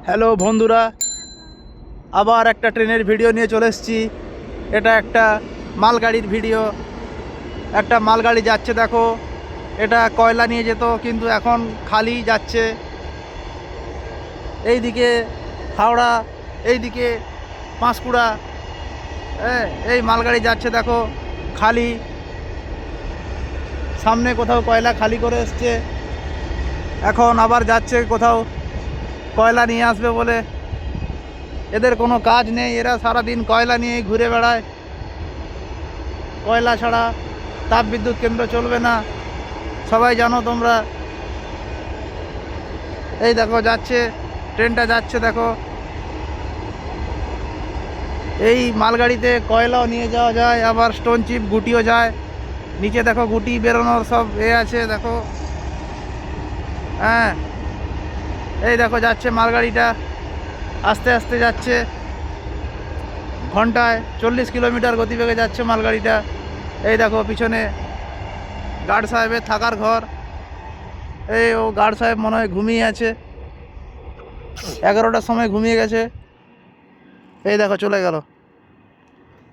Hello বন্ধুরা, আবার একটা ট্রেনের ভিডিও নিয়ে চলে এসেছি। এটা একটা মালগাড়ির ভিডিও। একটা মালগাড়ি যাচ্ছে, দেখো। এটা কয়লা নিয়ে যেত, কিন্তু এখন খালি যাচ্ছে। এইদিকে হাওড়া, এইদিকে পাঁশকুড়া। এই মালগাড়ি যাচ্ছে, দেখো, খালি। সামনে কোথাও কয়লা খালি করে এসছে, এখন আবার যাচ্ছে কোথাও কয়লা নিয়ে আসবে বলে। এদের কোনো কাজ নেই, এরা সারাদিন কয়লা নিয়ে ঘুরে বেড়ায়। কয়লা ছাড়া তাপবিদ্যুৎ কেন্দ্র চলবে না, সবাই জানো তোমরা। এই দেখো যাচ্ছে, ট্রেনটা যাচ্ছে, দেখো। এই মালগাড়িতে কয়লাও নিয়ে যাওয়া যায়, আবার স্টোন চিপ গুটিও যায়। নিচে দেখো গুটি বেরোনোর সব আছে, দেখো। হ্যাঁ, এই দেখো যাচ্ছে মালগাড়িটা, আস্তে আস্তে যাচ্ছে। ঘন্টায় 40 কিলোমিটার গতিবেগে যাচ্ছে মালগাড়িটা। এই দেখো পিছনে গার্ড সাহেবের থাকার ঘর। এই ও গার্ড সাহেব মনে হয় ঘুমিয়ে আছে, 11টার সময় ঘুমিয়ে গেছে। এই দেখো চলে গেল।